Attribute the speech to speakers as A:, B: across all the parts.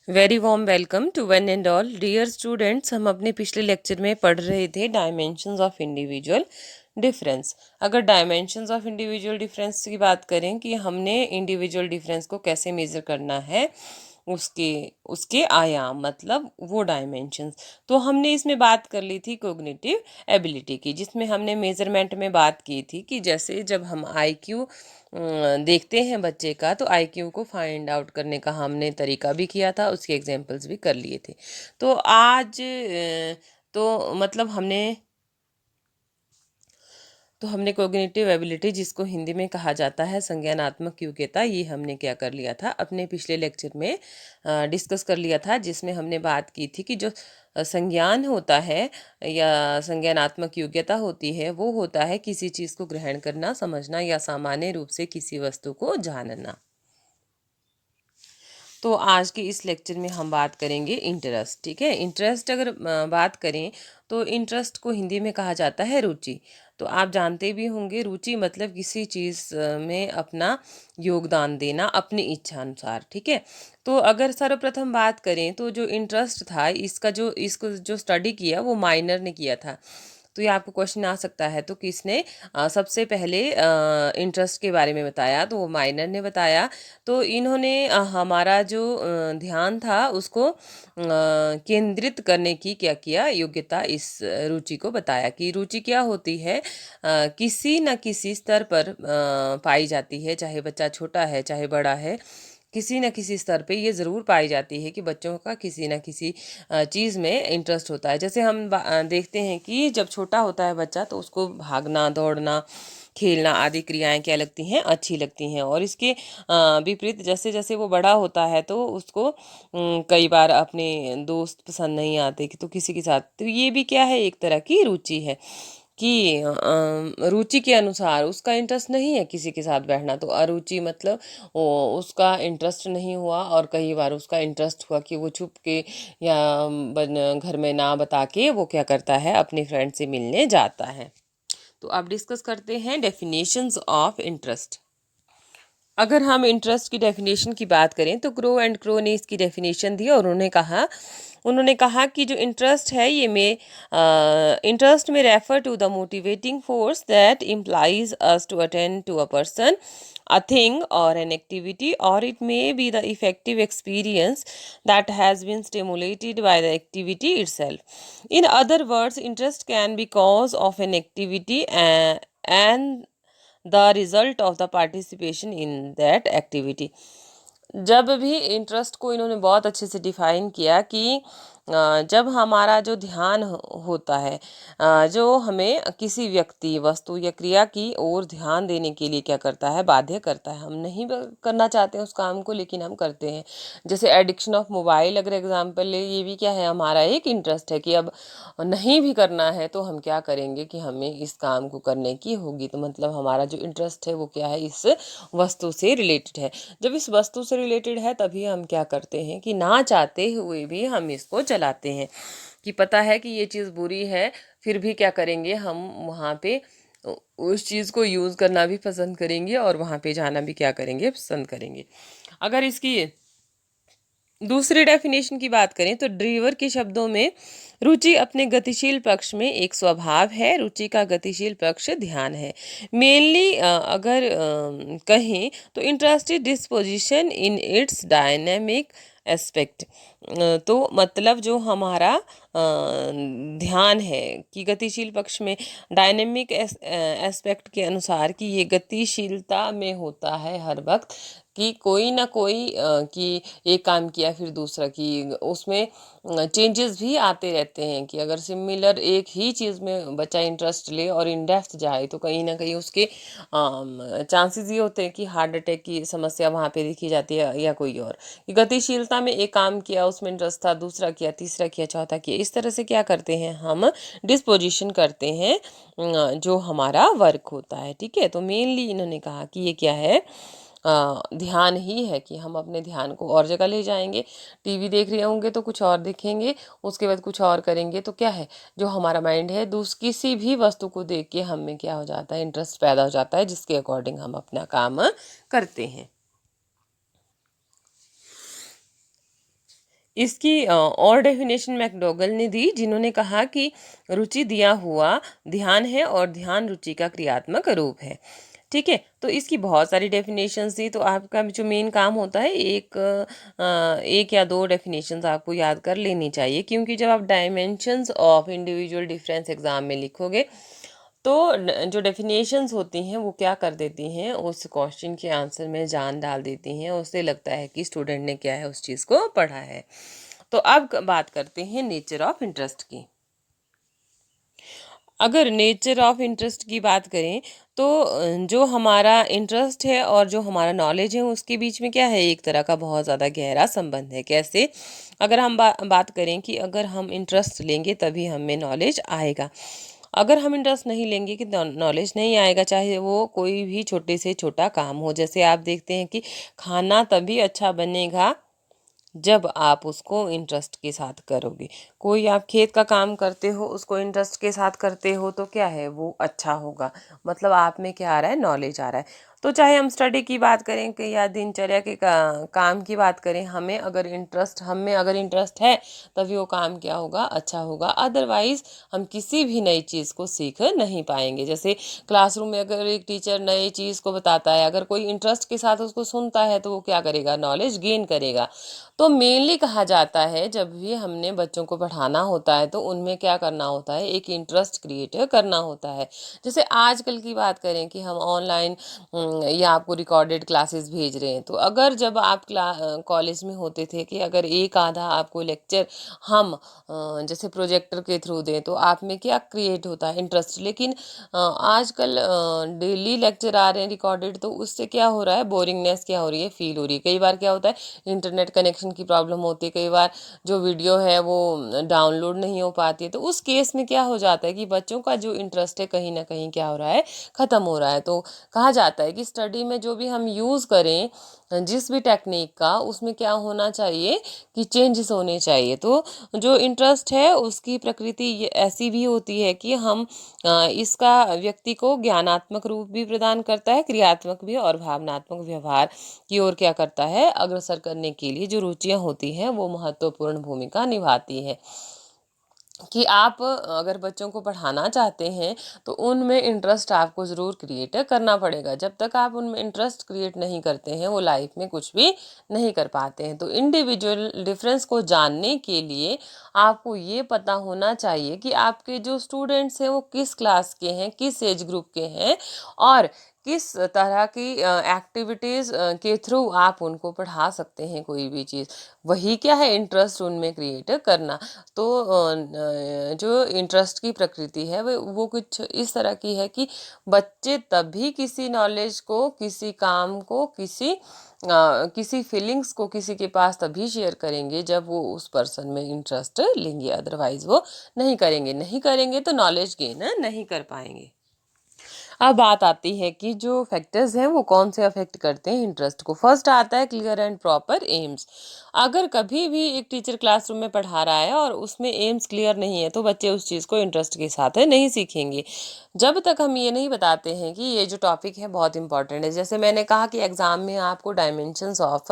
A: Very warm welcome to one and all dear students. हम अपने पिछले लेक्चर में पढ़ रहे थे डायमेंशंस ऑफ इंडिविजुअल डिफरेंस। अगर डायमेंशंस ऑफ इंडिविजुअल डिफरेंस की बात करें कि हमने इंडिविजुअल डिफरेंस को कैसे मेज़र करना है, उसके उसके आयाम मतलब वो डायमेंशंस। तो हमने इसमें बात कर ली थी कोग्निटिव एबिलिटी की, जिसमें हमने मेजरमेंट में बात की थी कि जैसे जब हम आईक्यू देखते हैं बच्चे का, तो आईक्यू को फाइंड आउट करने का हमने तरीका भी किया था, उसके एग्जांपल्स भी कर लिए थे। तो आज तो मतलब हमने कोग्निटिव एबिलिटी, जिसको हिंदी में कहा जाता है संज्ञानात्मक योग्यता, ये हमने क्या कर लिया था अपने पिछले लेक्चर में डिस्कस कर लिया था, जिसमें हमने बात की थी कि जो संज्ञान होता है या संज्ञानात्मक योग्यता होती है, वो होता है किसी चीज़ को ग्रहण करना, समझना या सामान्य रूप से किसी वस्तु को जानना। तो आज के इस लेक्चर में हम बात करेंगे इंटरेस्ट। ठीक है, इंटरेस्ट अगर बात करें तो इंटरेस्ट को हिंदी में कहा जाता है रुचि। तो आप जानते भी होंगे, रुचि मतलब किसी चीज़ में अपना योगदान देना अपनी इच्छा अनुसार। ठीक है, तो अगर सर्वप्रथम बात करें तो जो इंटरेस्ट था, इसको जो स्टडी किया वो माइनर ने किया था। तो ये आपको क्वेश्चन आ सकता है, तो किसने सबसे पहले इंटरेस्ट के बारे में बताया? तो वो माइनर ने बताया। तो इन्होंने हमारा जो ध्यान था उसको केंद्रित करने की क्या किया, योग्यता, इस रुचि को बताया कि रुचि क्या होती है, किसी न किसी स्तर पर पाई जाती है, चाहे बच्चा छोटा है चाहे बड़ा है, किसी न किसी स्तर पे ये ज़रूर पाई जाती है कि बच्चों का किसी न किसी चीज़ में इंटरेस्ट होता है। जैसे हम देखते हैं कि जब छोटा होता है बच्चा, तो उसको भागना, दौड़ना, खेलना आदि क्रियाएं क्या लगती हैं, अच्छी लगती हैं। और इसके विपरीत जैसे जैसे वो बड़ा होता है तो उसको कई बार अपने दोस्त पसंद नहीं आते कि, तो किसी के साथ, तो ये भी क्या है, एक तरह की रुचि है कि रुचि के अनुसार उसका इंटरेस्ट नहीं है किसी के साथ बैठना, तो अरुचि मतलब उसका इंटरेस्ट नहीं हुआ। और कई बार उसका इंटरेस्ट हुआ कि वो छुप के या घर में ना बता के वो क्या करता है, अपने फ्रेंड से मिलने जाता है। तो अब डिस्कस करते हैं डेफिनेशंस ऑफ इंटरेस्ट। अगर हम इंटरेस्ट की डेफिनेशन की बात करें तो क्रो एंड क्रो ने इसकी डेफिनेशन दी, और उन्होंने कहा कि जो इंटरेस्ट है, ये में इंटरेस्ट में refer to the motivating force that impels us to attend to a person, a thing or an activity, or it may be the effective experience that has been stimulated by the activity itself. In other words, interest can be cause of an activity and the result of the participation in that activity. जब भी interest को इन्होंने बहुत अच्छे से define किया कि जब हमारा जो ध्यान होता है, जो हमें किसी व्यक्ति, वस्तु या क्रिया की ओर ध्यान देने के लिए क्या करता है, बाध्य करता है। हम नहीं करना चाहते हैं उस काम को, लेकिन हम करते हैं। जैसे एडिक्शन ऑफ मोबाइल अगर एग्जांपल ले, ये भी क्या है, हमारा एक इंटरेस्ट है कि अब नहीं भी करना है तो हम क्या करेंगे कि हमें इस काम को करने की होगी। तो मतलब हमारा जो इंटरेस्ट है वो क्या है, इस वस्तु से रिलेटेड है। जब इस वस्तु से रिलेटेड है तभी हम क्या करते हैं कि ना चाहते हुए भी हम इसको चलाते हैं, कि पता है कि ये चीज़ बुरी है, फिर भी क्या करेंगे, हम वहाँ पे उस चीज़ को यूज़ करना भी पसंद करेंगे और वहाँ पे जाना भी क्या करेंगे, पसंद करेंगे। अगर इसकी दूसरी डेफिनेशन की बात करें तो ड्रीवर के शब्दों में रुचि अपने गतिशील पक्ष में एक स्वभाव है। रुचि का गतिशील पक्ष ध्यान है। मेनली अगर कहें तो interested disposition in its dynamic aspect. तो मतलब जो हमारा ध्यान है कि गतिशील पक्ष में डायनेमिक एस्पेक्ट के अनुसार, कि ये गतिशीलता में होता है हर वक्त, कि कोई ना कोई कि एक काम किया फिर दूसरा, कि उसमें चेंजेस भी आते रहते हैं। कि अगर सिमिलर एक ही चीज़ में बच्चा इंटरेस्ट ले और इन डेप्थ जाए तो कहीं ना कहीं उसके चांसेस ये होते हैं कि हार्ट अटैक की समस्या वहाँ पे देखी जाती है, या कोई और। कि गतिशीलता में एक काम किया, उसमें इंटरेस्ट था, दूसरा किया, तीसरा किया, चौथा किया, इस तरह से क्या करते हैं, हम डिस्पोजिशन करते हैं जो हमारा वर्क होता है। ठीक है, तो मेनली इन्होंने कहा कि ये क्या है, ध्यान ही है, कि हम अपने ध्यान को और जगह ले जाएंगे। टीवी देख रहे होंगे तो कुछ और देखेंगे, उसके बाद कुछ और करेंगे, तो क्या है, जो हमारा माइंड है किसी भी वस्तु को देख के हम में क्या हो जाता है, इंटरेस्ट पैदा हो जाता है, जिसके अकॉर्डिंग हम अपना काम करते हैं। इसकी और डेफिनेशन मैकडोगल ने दी, जिन्होंने कहा कि रुचि दिया हुआ ध्यान है और ध्यान रुचि का क्रियात्मक रूप है। ठीक है, तो इसकी बहुत सारी डेफिनेशंस थी, तो आपका जो मेन काम होता है एक या दो डेफिनेशंस आपको याद कर लेनी चाहिए, क्योंकि जब आप dimensions of individual difference exam में लिखोगे तो जो डेफिनेशंस होती हैं वो क्या कर देती हैं, उस क्वेश्चन के आंसर में जान डाल देती हैं, उससे लगता है कि स्टूडेंट ने क्या है उस चीज़ को पढ़ा है। तो अब बात करते हैं नेचर ऑफ इंटरेस्ट की। अगर नेचर ऑफ इंटरेस्ट की बात करें तो जो हमारा इंटरेस्ट है और जो हमारा नॉलेज है उसके बीच में क्या है, एक तरह का बहुत ज़्यादा गहरा संबंध है। कैसे? अगर हम बात करें कि अगर हम इंटरेस्ट लेंगे तभी हमें नॉलेज आएगा। अगर हम इंटरेस्ट नहीं लेंगे कि नॉलेज नहीं आएगा, चाहे वो कोई भी छोटे से छोटा काम हो। जैसे आप देखते हैं कि खाना तभी अच्छा बनेगा जब आप उसको इंटरेस्ट के साथ करोगे। कोई आप खेत का काम करते हो, उसको इंटरेस्ट के साथ करते हो तो क्या है, वो अच्छा होगा। मतलब आप में क्या आ रहा है, नॉलेज आ रहा है। तो चाहे हम स्टडी की बात करें कि या दिनचर्या के काम की बात करें, हमें अगर इंटरेस्ट है तभी वो काम क्या होगा, अच्छा होगा। अदरवाइज हम किसी भी नई चीज़ को सीख नहीं पाएंगे। जैसे क्लासरूम में अगर एक टीचर नई चीज़ को बताता है, अगर कोई इंटरेस्ट के साथ उसको सुनता है तो वो क्या करेगा, नॉलेज गेन करेगा। तो मेनली कहा जाता है जब भी हमने बच्चों को पढ़ाना होता है तो उनमें क्या करना होता है, एक इंटरेस्ट क्रिएट करना होता है। जैसे आजकल की बात करें कि हम ऑनलाइन या आपको रिकॉर्डेड क्लासेस भेज रहे हैं, तो अगर जब आप कॉलेज में होते थे कि अगर एक आधा आपको लेक्चर हम जैसे प्रोजेक्टर के थ्रू दें तो आप में क्या क्रिएट होता है, इंटरेस्ट। लेकिन आजकल डेली लेक्चर आ रहे हैं रिकॉर्डेड, तो उससे क्या हो रहा है, बोरिंगनेस क्या हो रही है, फील हो रही है। कई बार क्या होता है, इंटरनेट कनेक्शन की प्रॉब्लम होती है, कई बार जो वीडियो है वो डाउनलोड नहीं हो पाती है। तो उस केस में क्या हो जाता है कि बच्चों का जो इंटरेस्ट है कहीं ना कहीं क्या हो रहा है, ख़त्म हो रहा है। तो कहा जाता है कि स्टडी में जो भी हम यूज़ करें, जिस भी टेक्निक का, उसमें क्या होना चाहिए कि चेंजेस होने चाहिए। तो जो इंटरेस्ट है उसकी प्रकृति ऐसी भी होती है कि हम इसका व्यक्ति को ज्ञानात्मक रूप भी प्रदान करता है, क्रियात्मक भी, और भावनात्मक व्यवहार की ओर क्या करता है, अग्रसर करने के लिए जो रुचियां होती हैं वो महत्वपूर्ण भूमिका निभाती है। कि आप अगर बच्चों को पढ़ाना चाहते हैं तो उनमें इंटरेस्ट आपको ज़रूर क्रिएट करना पड़ेगा। जब तक आप उनमें इंटरेस्ट क्रिएट नहीं करते हैं वो लाइफ में कुछ भी नहीं कर पाते हैं। तो इंडिविजुअल डिफरेंस को जानने के लिए आपको ये पता होना चाहिए कि आपके जो स्टूडेंट्स हैं वो किस क्लास के हैं, किस एज ग्रुप के हैं, और किस तरह की एक्टिविटीज़ के थ्रू आप उनको पढ़ा सकते हैं कोई भी चीज़। वही क्या है, इंटरेस्ट उनमें क्रिएट करना। तो जो इंटरेस्ट की प्रकृति है वो कुछ इस तरह की है कि बच्चे तभी किसी नॉलेज को, किसी काम को, किसी फीलिंग्स को किसी के पास तभी शेयर करेंगे जब वो उस पर्सन में इंटरेस्ट लेंगे। अदरवाइज वो नहीं करेंगे तो नॉलेज गेन नहीं कर पाएंगे। अब बात आती है कि जो फैक्टर्स हैं वो कौन से अफेक्ट करते हैं इंटरेस्ट को। फर्स्ट आता है क्लियर एंड प्रॉपर एम्स। अगर कभी भी एक टीचर क्लासरूम में पढ़ा रहा है और उसमें एम्स क्लियर नहीं है तो बच्चे उस चीज़ को इंटरेस्ट के साथ नहीं सीखेंगे। जब तक हम ये नहीं बताते हैं कि ये जो टॉपिक है बहुत इंपॉर्टेंट है। जैसे मैंने कहा कि एग्जाम में आपको डायमेंशंस ऑफ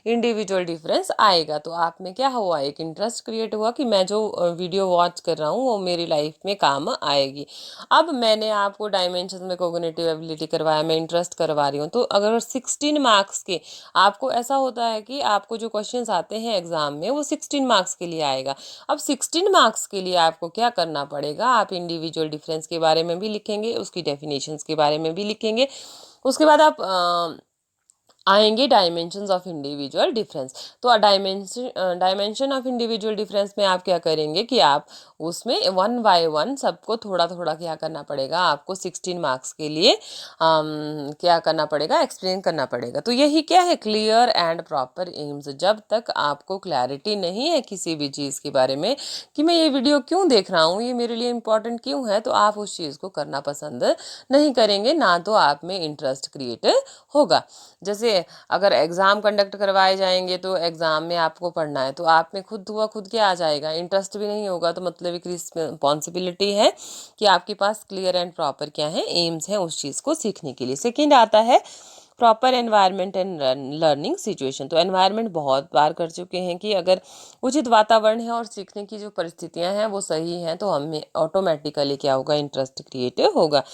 A: इंडिविजुअल डिफरेंस आएगा, तो आप में क्या हुआ, एक इंटरेस्ट क्रिएट हुआ कि मैं जो वीडियो वॉच कर रहा हूँ वो मेरी लाइफ में काम आएगी। अब मैंने आपको डायमेंशन में कोग्निटिव एबिलिटी करवाया, मैं इंटरेस्ट करवा रही हूँ, तो अगर 16 मार्क्स के, आपको ऐसा होता है कि आपको जो क्वेश्चंस आते हैं एग्जाम में वो 16 मार्क्स के लिए आएगा। अब 16 मार्क्स के लिए आपको क्या करना पड़ेगा, आप इंडिविजुअल डिफरेंस के बारे में भी लिखेंगे, उसकी डेफिनेशंस के बारे में भी लिखेंगे। उसके बाद आप आएंगे डायमेंशंस ऑफ इंडिविजुअल डिफरेंस। तो डायमेंशन ऑफ इंडिविजुअल डिफरेंस में आप क्या करेंगे कि आप उसमें वन बाय वन सबको थोड़ा थोड़ा क्या करना पड़ेगा, आपको 16 मार्क्स के लिए क्या करना पड़ेगा, एक्सप्लेन करना पड़ेगा। तो यही क्या है, क्लियर एंड प्रॉपर एम्स। जब तक आपको क्लैरिटी नहीं है किसी भी चीज़ के बारे में कि मैं ये वीडियो क्यों देख रहा हूँ, ये मेरे लिए इम्पोर्टेंट क्यों है, तो आप उस चीज़ को करना पसंद नहीं करेंगे, ना तो आप में इंटरेस्ट क्रिएट होगा। जैसे अगर एग्ज़ाम कंडक्ट करवाए जाएंगे तो एग्ज़ाम में आपको पढ़ना है, तो आप में खुद हुआ खुद क्या आ जाएगा, इंटरेस्ट भी नहीं होगा। तो मतलब एक रिस्पॉन्सिबिलिटी है कि आपके पास क्लियर एंड प्रॉपर क्या है, एम्स है उस चीज़ को सीखने के लिए। सेकेंड आता है proper environment and learning situation. तो एनवायरनमेंट बहुत बार कर चुके हैं कि अगर उचित वातावरण है और सीखने की जो परिस्थितियां हैं वो सही हैं तो हमें ऑटोमेटिकली क्या होगा, इंटरेस्ट क्रिएट होगा।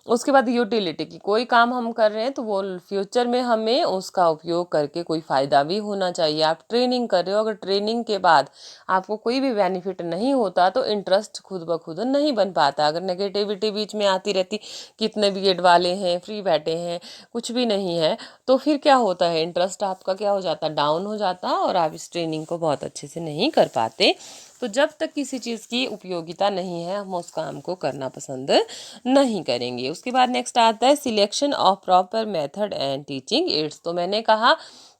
A: उसके बाद यूटिलिटी की, कोई काम हम कर रहे हैं तो वो फ्यूचर में हमें उसका उपयोग करके कोई फ़ायदा भी होना चाहिए। आप ट्रेनिंग कर रहे हो, अगर ट्रेनिंग के बाद आपको कोई भी बेनिफिट नहीं होता तो इंटरेस्ट खुद ब खुद नहीं बन पाता। अगर नेगेटिविटी बीच में आती रहती, कितने बीएड वाले हैं, फ्री बैठे हैं, कुछ भी नहीं है, तो फिर क्या होता है, इंटरेस्ट आपका क्या हो जाता, डाउन हो जाता और आप इस ट्रेनिंग को बहुत अच्छे से नहीं कर पाते। तो जब तक किसी चीज़ की उपयोगिता नहीं है हम उस काम को करना पसंद नहीं करेंगे। उसके बाद नेक्स्ट आता है selection of proper method and teaching ads. तो मैंने कहा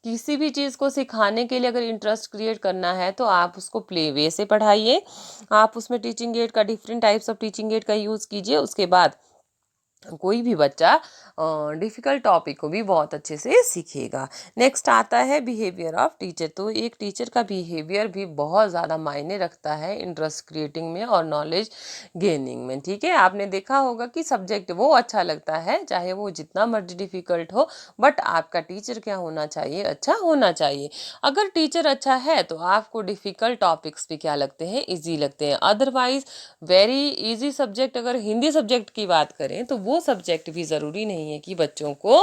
A: किसी भी चीज़ को सिखाने के लिए अगर इंटरेस्ट क्रिएट करना है तो आप उसको प्ले वे से पढ़ाइए, आप उसमें टीचिंग एड का, different types of teaching add का यूज़ कीजिए। उसके बाद कोई भी बच्चा डिफ़िकल्ट टॉपिक को भी बहुत अच्छे से सीखेगा। नेक्स्ट आता है बिहेवियर ऑफ टीचर। तो एक टीचर का बिहेवियर भी बहुत ज़्यादा मायने रखता है इंटरेस्ट क्रिएटिंग में और नॉलेज गेनिंग में। ठीक है, आपने देखा होगा कि सब्जेक्ट वो अच्छा लगता है चाहे वो जितना मर्जी डिफ़िकल्ट हो, बट आपका टीचर क्या होना चाहिए, अच्छा होना चाहिए। अगर टीचर अच्छा है तो आपको डिफ़िकल्ट टॉपिक्स भी क्या लगते हैं, ईजी लगते हैं। अदरवाइज वेरी इजी सब्जेक्ट, अगर हिंदी सब्जेक्ट की बात करें तो वो सब्जेक्ट भी ज़रूरी नहीं है कि बच्चों को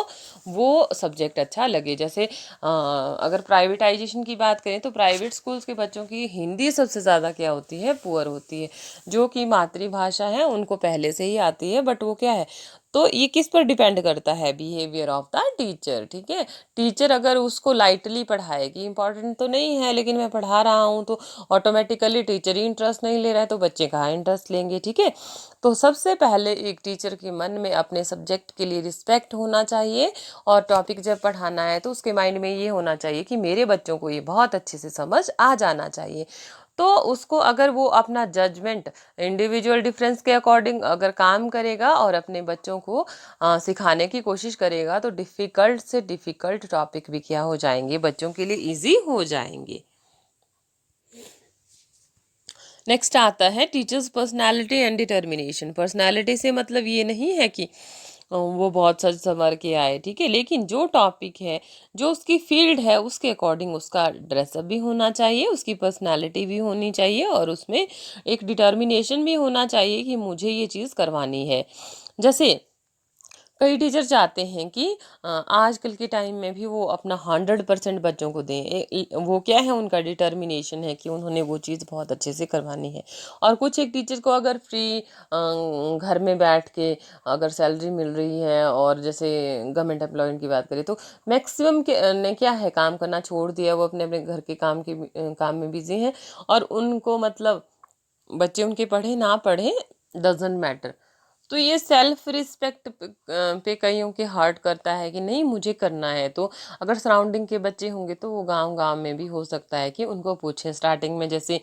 A: वो सब्जेक्ट अच्छा लगे। जैसे अगर प्राइवेटाइजेशन की बात करें तो प्राइवेट स्कूल्स के बच्चों की हिंदी सबसे ज़्यादा क्या होती है, पुअर होती है। जो कि मातृभाषा है उनको पहले से ही आती है, बट वो क्या है, तो ये किस पर डिपेंड करता है, बिहेवियर ऑफ द टीचर। ठीक है, टीचर अगर उसको लाइटली पढ़ाएगी, इंपॉर्टेंट तो नहीं है लेकिन मैं पढ़ा रहा हूँ, तो ऑटोमेटिकली टीचर ही इंटरेस्ट नहीं ले रहा है तो बच्चे कहाँ इंटरेस्ट लेंगे। ठीक है, तो सबसे पहले एक टीचर के मन में अपने सब्जेक्ट के लिए रिस्पेक्ट होना चाहिए और टॉपिक जब पढ़ाना है तो उसके माइंड में ये होना चाहिए कि मेरे बच्चों को ये बहुत अच्छे से समझ आ जाना चाहिए। तो उसको अगर वो अपना जजमेंट इंडिविजुअल डिफरेंस के अकॉर्डिंग अगर काम करेगा और अपने बच्चों को सिखाने की कोशिश करेगा तो डिफ़िकल्ट से डिफ़िकल्ट टॉपिक भी क्या हो जाएंगे, बच्चों के लिए ईजी हो जाएंगे। नेक्स्ट आता है teachers personality and determination. Personality से मतलब ये नहीं है कि वो बहुत सज संवर के आए, ठीक है, लेकिन जो टॉपिक है, जो उसकी फील्ड है उसके अकॉर्डिंग उसका ड्रेसअप भी होना चाहिए, उसकी पर्सनालिटी भी होनी चाहिए और उसमें एक डिटर्मिनेशन भी होना चाहिए कि मुझे ये चीज़ करवानी है। जैसे कई टीचर चाहते हैं कि आजकल के टाइम में भी वो अपना 100% बच्चों को दें। वो क्या है, उनका डिटर्मिनेशन है कि उन्होंने वो चीज़ बहुत अच्छे से करवानी है। और कुछ एक टीचर को अगर फ्री घर में बैठ के अगर सैलरी मिल रही है, और जैसे गवर्नमेंट एम्प्लॉयमेंट की बात करें तो मैक्सिमम के ने क्या है, काम करना छोड़ दिया, वो अपने अपने घर के काम में बिजी हैं और उनको मतलब बच्चे उनके पढ़े ना पढ़े डजेंट मैटर। तो ये सेल्फ रिस्पेक्ट पे कईयों के हर्ट करता है कि नहीं मुझे करना है। तो अगर सराउंडिंग के बच्चे होंगे तो वो गांव गांव में भी हो सकता है कि उनको पूछें। स्टार्टिंग में जैसे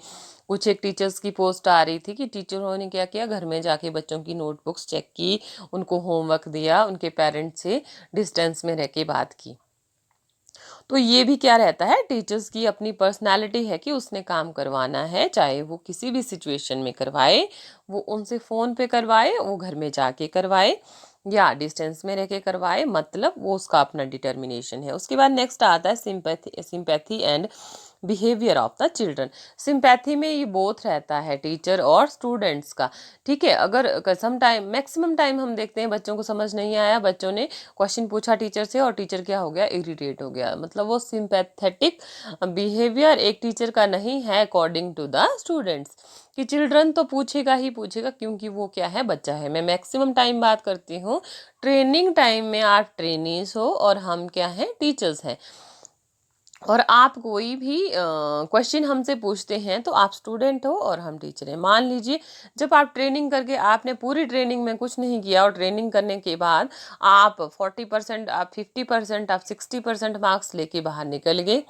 A: कुछ एक टीचर्स की पोस्ट आ रही थी कि टीचरों ने क्या किया, घर में जाके बच्चों की नोटबुक्स चेक की, उनको होमवर्क दिया, उनके पेरेंट्स से डिस्टेंस में रह के बात की। तो ये भी क्या रहता है, टीचर्स की अपनी पर्सनालिटी है कि उसने काम करवाना है, चाहे वो किसी भी सिचुएशन में करवाए, वो उनसे फ़ोन पे करवाए, वो घर में जाके करवाए या डिस्टेंस में रह के करवाए, मतलब वो उसका अपना डिटर्मिनेशन है। उसके बाद नेक्स्ट आता है sympathy and behaviour of the children. Sympathy में ये बोथ रहता है टीचर और स्टूडेंट्स का। ठीक है, अगर सम टाइम मैक्सिमम टाइम हम देखते हैं बच्चों को समझ नहीं आया, बच्चों ने क्वेश्चन पूछा टीचर से और टीचर क्या हो गया, इरिटेट हो गया, मतलब वो सिंपैथेटिक बिहेवियर एक टीचर का नहीं है अकॉर्डिंग टू द स्टूडेंट्स। कि चिल्ड्रन तो पूछेगा ही पूछेगा क्योंकि वो क्या है, बच्चा है। मैं मैक्सिमम टाइम बात करती हूँ ट्रेनिंग टाइम में, आप ट्रेनीज हो और हम क्या हैं, टीचर्स हैं। और आप कोई भी क्वेश्चन हमसे पूछते हैं तो आप स्टूडेंट हो और हम टीचर हैं। मान लीजिए जब आप ट्रेनिंग करके आपने पूरी ट्रेनिंग में कुछ नहीं किया और ट्रेनिंग करने के बाद आप 40%, आप 50%, आप 60% मार्क्स लेके बाहर निकल गए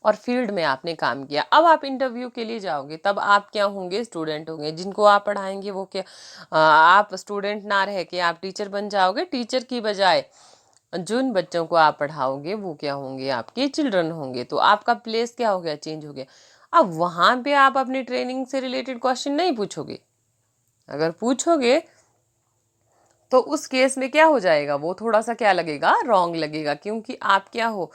A: और फील्ड में आपने काम किया, अब आप इंटरव्यू के लिए जाओगे, तब आप क्या होंगे, स्टूडेंट होंगे। जिनको आप पढ़ाएंगे वो क्या, आप स्टूडेंट ना रह के आप टीचर बन जाओगे। टीचर की बजाय जिन बच्चों को आप पढ़ाओगे वो क्या होंगे, आपके चिल्ड्रन होंगे। तो आपका प्लेस क्या हो गया, चेंज हो गया। अब वहां पे आप अपनी ट्रेनिंग से रिलेटेड क्वेश्चन नहीं पूछोगे। अगर पूछोगे तो उस केस में क्या हो जाएगा, वो थोड़ा सा क्या लगेगा, रॉन्ग लगेगा, क्योंकि आप क्या हो,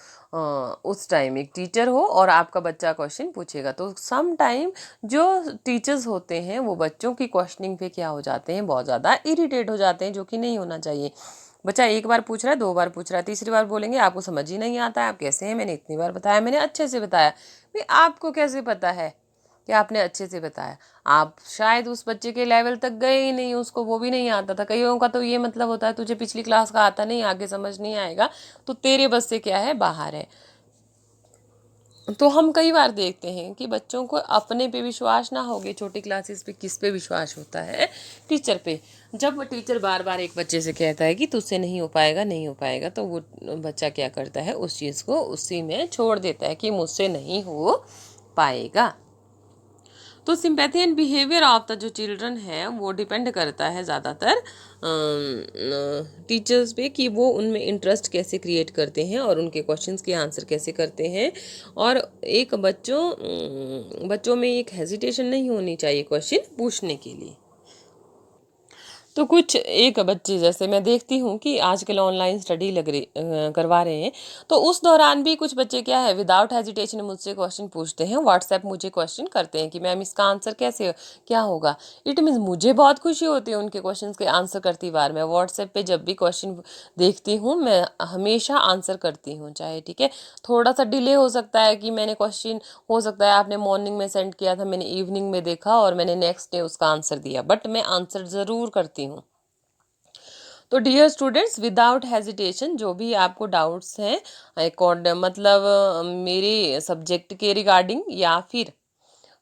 A: उस टाइम एक टीचर हो और आपका बच्चा क्वेश्चन पूछेगा। तो सम टाइम जो टीचर्स होते हैं वो बच्चों की क्वेश्चनिंग पे क्या हो जाते हैं, बहुत ज़्यादा इरिटेट हो जाते हैं, जो कि नहीं होना चाहिए। बच्चा एक बार पूछ रहा है, 2 बार पूछ रहा है, तीसरी बार बोलेंगे आपको समझ ही नहीं आता है, आप कैसे हैं, मैंने इतनी बार बताया, मैंने अच्छे से बताया। भाई आपको कैसे पता है कि आपने अच्छे से बताया? आप शायद उस बच्चे के लेवल तक गए ही नहीं, उसको वो भी नहीं आता था। कईयों का तो ये मतलब होता है तुझे पिछली क्लास का आता नहीं, आगे समझ नहीं आएगा, तो तेरे बस से क्या है, बाहर है। तो हम कई बार देखते हैं कि बच्चों को अपने पे विश्वास ना होगे, छोटी क्लासेस पे किस पे विश्वास होता है, टीचर पे। जब वो टीचर बार बार एक बच्चे से कहता है कि तुझसे नहीं हो पाएगा, नहीं हो पाएगा, तो वो बच्चा क्या करता है, उस चीज़ को उसी में छोड़ देता है कि मुझसे नहीं हो पाएगा। तो sympathy and behaviour of the जो चिल्ड्रन है वो डिपेंड करता है ज़्यादातर टीचर्स पे, कि वो उनमें इंटरेस्ट कैसे क्रिएट करते हैं और उनके क्वेश्चंस के आंसर कैसे करते हैं। और एक बच्चों में एक हेजिटेशन नहीं होनी चाहिए क्वेश्चन पूछने के लिए। तो कुछ एक बच्चे, जैसे मैं देखती हूँ कि आजकल ऑनलाइन स्टडी करवा रहे हैं, तो उस दौरान भी कुछ बच्चे क्या है, विदाउट हेजिटेशन मुझसे क्वेश्चन पूछते हैं, व्हाट्सएप मुझे क्वेश्चन करते हैं कि मैम इसका आंसर कैसे, क्या होगा। इट मीन्स मुझे बहुत खुशी होती है उनके क्वेश्चन के आंसर करती बार। मैं व्हाट्सएप पे जब भी क्वेश्चन देखती हूँ, मैं हमेशा आंसर करती हूँ, चाहे ठीक है थोड़ा सा डिले हो सकता है, कि मैंने क्वेश्चन, हो सकता है आपने मॉर्निंग में सेंड किया था, मैंने इवनिंग में देखा और मैंने नेक्स्ट डे उसका आंसर दिया, बट मैं आंसर ज़रूर करती हूँ। तो डियर स्टूडेंट्स, विदाउट हेजिटेशन जो भी आपको डाउट्स हैं, मतलब मेरे सब्जेक्ट के रिगार्डिंग या फिर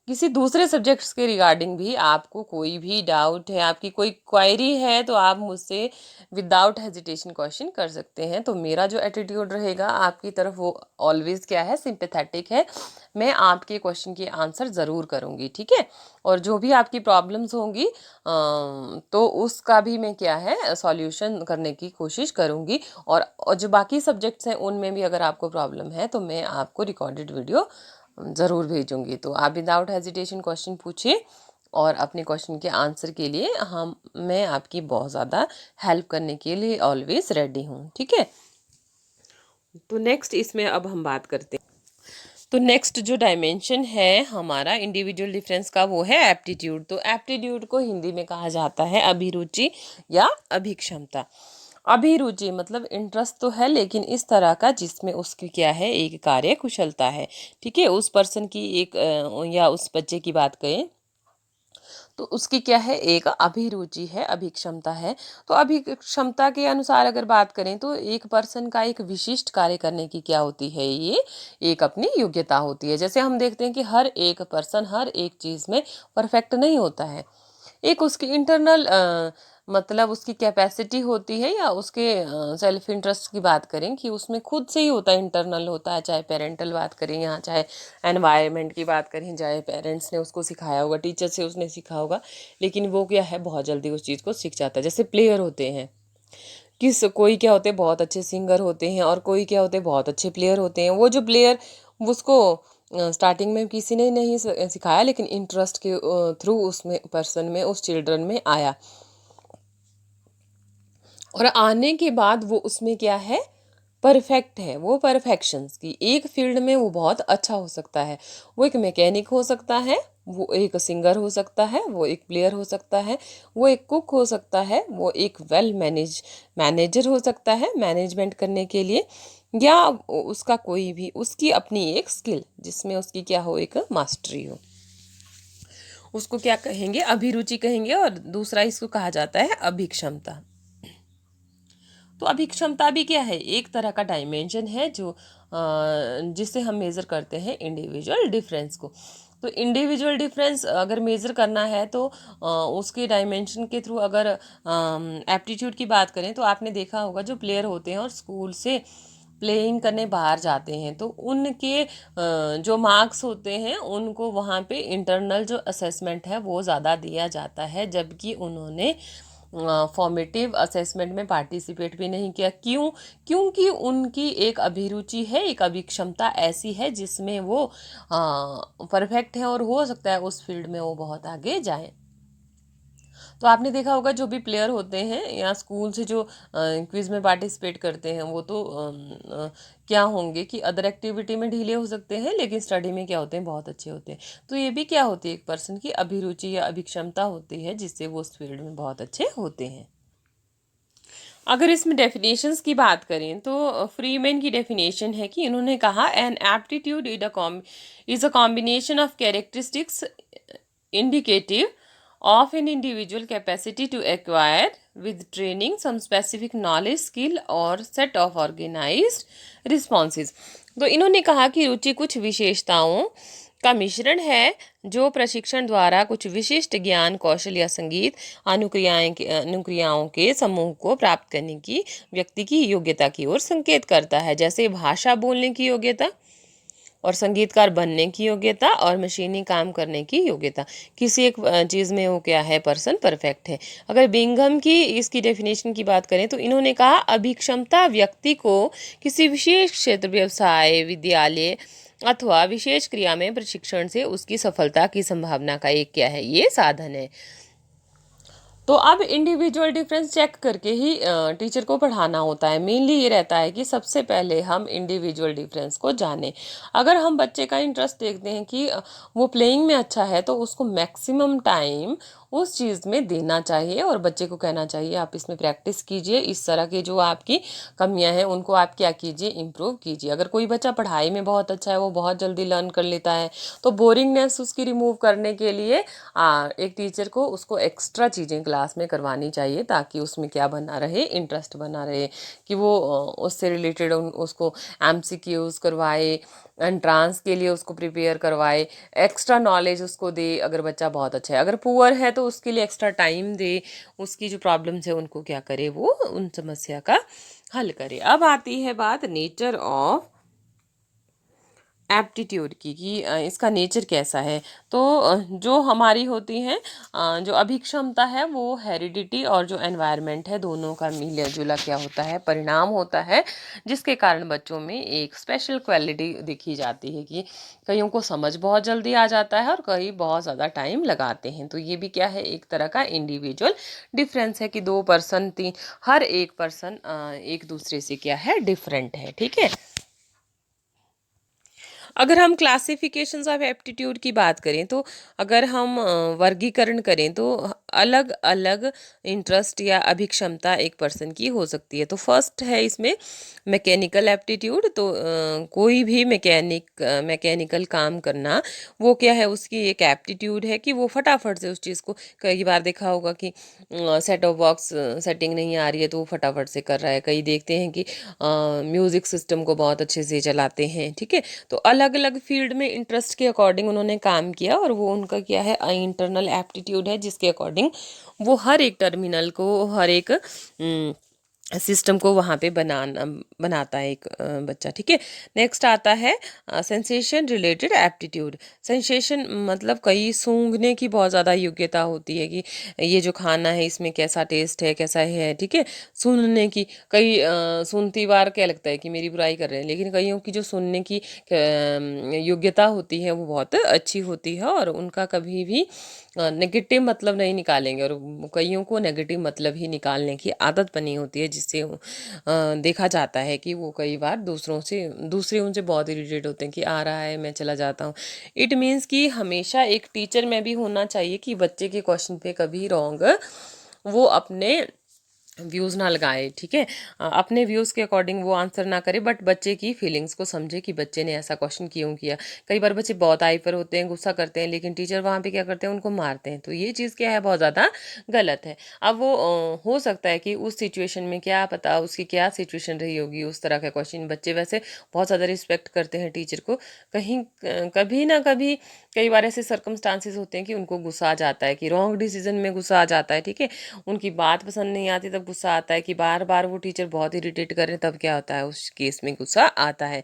A: किसी दूसरे सब्जेक्ट्स के रिगार्डिंग भी आपको कोई भी डाउट है, आपकी कोई क्वेरी है, तो आप मुझसे विदाउट हेजिटेशन क्वेश्चन कर सकते हैं। तो मेरा जो एटीट्यूड रहेगा आपकी तरफ, वो ऑलवेज क्या है, सिंपैथेटिक है। मैं आपके क्वेश्चन के आंसर ज़रूर करूँगी, ठीक है। और जो भी आपकी प्रॉब्लम्स होंगी तो उसका भी मैं क्या है, सॉल्यूशन करने की कोशिश करूँगी। और जो बाकी सब्जेक्ट्स हैं उनमें भी अगर आपको प्रॉब्लम है तो मैं आपको रिकॉर्डेड वीडियो ज़रूर भेजूंगी। तो आप विदाउट हेजिटेशन क्वेश्चन पूछिए, और अपने क्वेश्चन के आंसर के लिए मैं आपकी बहुत ज़्यादा हेल्प करने के लिए ऑलवेज रेडी हूँ, ठीक है। तो नेक्स्ट इसमें अब हम बात करते हैं। तो नेक्स्ट जो डायमेंशन है हमारा इंडिविजुअल डिफरेंस का, वो है एप्टीट्यूड। तो एप्टीट्यूड को हिंदी में कहा जाता है अभिरुचि या अभिक्षमता। अभिरुचि मतलब इंटरेस्ट तो है, लेकिन इस तरह का जिसमें उसकी क्या है, एक कार्य कुशलता है, ठीक है। उस पर्सन की एक या उस बच्चे की बात करें तो उसकी क्या है, एक अभिरुचि है, अभिक्षमता है। तो अभिक्षमता के अनुसार अगर बात करें तो एक पर्सन का एक विशिष्ट कार्य करने की क्या होती है, ये एक अपनी योग्यता होती है। जैसे हम देखते हैं कि हर एक पर्सन हर एक चीज़ में परफेक्ट नहीं होता है। एक उसकी इंटरनल मतलब उसकी कैपेसिटी होती है, या उसके सेल्फ इंटरेस्ट की बात करें कि उसमें खुद से ही होता है, इंटरनल होता है। चाहे पेरेंटल बात करें, यहाँ चाहे एनवायरनमेंट की बात करें, चाहे पेरेंट्स ने उसको सिखाया होगा, टीचर से उसने सीखा होगा, लेकिन वो क्या है, बहुत जल्दी उस चीज़ को सीख जाता है। जैसे प्लेयर होते हैं, कोई क्या होते हैं, बहुत अच्छे सिंगर होते हैं, और कोई क्या होते हैं, बहुत अच्छे प्लेयर होते हैं। वो जो प्लेयर, उसको स्टार्टिंग में किसी ने नहीं सिखाया, लेकिन इंटरेस्ट के थ्रू उसमें पर्सन में, उस चिल्ड्रन में आया, और आने के बाद वो उसमें क्या है, परफेक्ट है। वो परफेक्शंस की एक फील्ड में वो बहुत अच्छा हो सकता है। वो एक मैकेनिक हो सकता है, वो एक सिंगर हो सकता है, वो एक प्लेयर हो सकता है, वो एक कुक हो सकता है, वो एक मैनेजर हो सकता है मैनेजमेंट करने के लिए, या उसका कोई भी, उसकी अपनी एक स्किल जिसमें उसकी क्या हो, एक मास्टरी हो, उसको क्या कहेंगे, अभिरुचि कहेंगे। और दूसरा इसको कहा जाता है अभिक्षमता। तो अभिक्षमता भी क्या है, एक तरह का डायमेंशन है जो जिससे हम मेज़र करते हैं इंडिविजुअल डिफरेंस को। तो इंडिविजुअल डिफरेंस अगर मेज़र करना है तो उसके डायमेंशन के थ्रू अगर एप्टीट्यूड की बात करें, तो आपने देखा होगा जो प्लेयर होते हैं और स्कूल से प्लेइंग करने बाहर जाते हैं, तो उनके जो मार्क्स होते हैं उनको वहाँ पे इंटरनल जो असेसमेंट है वो ज़्यादा दिया जाता है, जबकि उन्होंने फॉर्मेटिव असेसमेंट में पार्टिसिपेट भी नहीं किया। क्यों? क्योंकि उनकी एक अभिरुचि है, एक अभिक्षमता ऐसी है जिसमें वो परफेक्ट है, और हो सकता है उस फील्ड में वो बहुत आगे जाए। तो आपने देखा होगा जो भी प्लेयर होते हैं या स्कूल से जो क्विज में पार्टिसिपेट करते हैं वो तो क्या होंगे कि अदर एक्टिविटी में ढीले हो सकते हैं लेकिन स्टडी में क्या होते हैं, बहुत अच्छे होते हैं। तो ये भी क्या होती है, एक पर्सन की अभिरुचि या अभिक्षमता होती है जिससे वो उस फील्ड में बहुत अच्छे होते हैं। अगर इसमें डेफिनेशंस की बात करें तो फ्रीमैन की डेफिनेशन है कि इन्होंने कहा an aptitude is a combination of characteristics indicative of an individual capacity to acquire with training some specific knowledge, skill or set of organized responses। तो इन्होंने कहा कि रुचि कुछ विशेषताओं का मिश्रण है जो प्रशिक्षण द्वारा कुछ विशिष्ट ज्ञान, कौशल या संगीत अनुक्रियाओं के समूह को प्राप्त करने की व्यक्ति की योग्यता की ओर संकेत करता है, जैसे भाषा बोलने की योग्यता और संगीतकार बनने की योग्यता और मशीनी काम करने की योग्यता। किसी एक चीज़ में वो क्या है, पर्सन परफेक्ट है। अगर बिंघम की इसकी डेफिनेशन की बात करें तो इन्होंने कहा अभिक्षमता व्यक्ति को किसी विशेष क्षेत्र, व्यवसाय, विद्यालय अथवा विशेष क्रिया में प्रशिक्षण से उसकी सफलता की संभावना का एक क्या है, ये साधन है। तो अब इंडिविजुअल डिफरेंस चेक करके ही टीचर को पढ़ाना होता है। मेनली ये रहता है कि सबसे पहले हम इंडिविजुअल डिफरेंस को जानें। अगर हम बच्चे का इंटरेस्ट देखते हैं कि वो प्लेइंग में अच्छा है तो उसको मैक्सिमम टाइम उस चीज़ में देना चाहिए और बच्चे को कहना चाहिए आप इसमें प्रैक्टिस कीजिए, इस तरह के जो आपकी कमियां हैं उनको आप क्या कीजिए, इम्प्रूव कीजिए। अगर कोई बच्चा पढ़ाई में बहुत अच्छा है, वो बहुत जल्दी लर्न कर लेता है, तो बोरिंगनेस उसकी रिमूव करने के लिए एक टीचर को उसको एक्स्ट्रा चीज़ें क्लास में करवानी चाहिए ताकि उसमें क्या बना रहे, इंटरेस्ट बना रहे, कि वो उससे रिलेटेड उसको एमसीक्यूज करवाए, एंट्रांस के लिए उसको प्रिपेयर करवाए, एक्स्ट्रा नॉलेज उसको दे। अगर बच्चा बहुत अच्छा है, अगर पुअर है तो उसके लिए एक्स्ट्रा टाइम दे, उसकी जो प्रॉब्लम्स है उनको क्या करे, वो उन समस्या का हल करे। अब आती है बात नेचर ऑफ एप्टीट्यूड की कि इसका नेचर कैसा है। तो जो हमारी होती हैं जो अभिक्षमता है वो हेरिडिटी और जो एनवायरनमेंट है दोनों का मिला जुला क्या होता है, परिणाम होता है, जिसके कारण बच्चों में एक स्पेशल क्वालिटी देखी जाती है कि कईयों को समझ बहुत जल्दी आ जाता है और कई बहुत ज़्यादा टाइम लगाते हैं। तो ये भी क्या है, एक तरह का इंडिविजुअल डिफरेंस है कि दो पर्सन तीन, हर एक पर्सन एक दूसरे से क्या है, डिफरेंट है। ठीक है। अगर हम क्लासिफिकेशंस ऑफ एप्टीट्यूड की बात करें तो अगर हम वर्गीकरण करें तो अलग अलग इंटरेस्ट या अभिक्षमता एक पर्सन की हो सकती है। तो फर्स्ट है इसमें मैकेनिकल एप्टीट्यूड। तो कोई भी मैकेनिकल काम करना वो क्या है, उसकी एक एप्टीट्यूड है कि वो फटाफट से उस चीज़ को, कई बार देखा होगा कि सेट ऑफ बॉक्स सेटिंग नहीं आ रही है तो वो फटाफट से कर रहा है। कई देखते हैं कि म्यूज़िक सिस्टम को बहुत अच्छे से चलाते हैं। ठीक है। तो अलग अलग फील्ड में इंटरेस्ट के अकॉर्डिंग उन्होंने काम किया और वो उनका क्या है, इंटरनल एप्टीट्यूड है जिसके अकॉर्डिंग वो हर एक टर्मिनल को, हर एक सिस्टम को वहाँ पे बनाता है एक बच्चा। ठीक है। नेक्स्ट आता है सेंसेशन रिलेटेड एप्टीट्यूड। सेंसेशन मतलब कई सूंघने की बहुत ज़्यादा योग्यता होती है कि ये जो खाना है इसमें कैसा टेस्ट है, कैसा है। ठीक है। सुनने की, कई सुनती बार क्या लगता है कि मेरी बुराई कर रहे हैं, लेकिन कईयों की जो सुनने की योग्यता होती है वो बहुत अच्छी होती है और उनका कभी भी नेगेटिव मतलब नहीं निकालेंगे, और कईयों को नेगेटिव मतलब ही निकालने की आदत बनी होती है जिससे देखा जाता है कि वो कई बार दूसरे उनसे बहुत इरिटेट होते हैं कि आ रहा है मैं चला जाता हूँ। इट मीन्स कि हमेशा एक टीचर में भी होना चाहिए कि बच्चे के क्वेश्चन पे कभी रॉन्ग वो अपने व्यूज़ ना लगाए। ठीक है। अपने व्यूज़ के अकॉर्डिंग वो आंसर ना करे, बट बच्चे की फीलिंग्स को समझे कि बच्चे ने ऐसा क्वेश्चन क्यों किया। कई बार बच्चे बहुत हाइपर होते हैं, गुस्सा करते हैं, लेकिन टीचर वहाँ पे क्या करते हैं, उनको मारते हैं। तो ये चीज़ क्या है, बहुत ज़्यादा गलत है। अब वो हो सकता है कि उस सिचुएशन में क्या पता उसकी क्या सिचुएशन रही होगी, उस तरह का क्वेश्चन। बच्चे वैसे बहुत ज़्यादा रिस्पेक्ट करते हैं टीचर को, कहीं कभी ना कभी कई बार ऐसे सर्कमस्टांसिस होते हैं कि उनको गुस्सा आ जाता है, कि रॉन्ग डिसीजन में गुस्सा आ जाता है। ठीक है। उनकी बात पसंद नहीं आती तब गुस्सा आता है, कि बार बार वो टीचर बहुत इरिटेट कर रहे हैं तब क्या होता है, उस केस में गुस्सा आता है।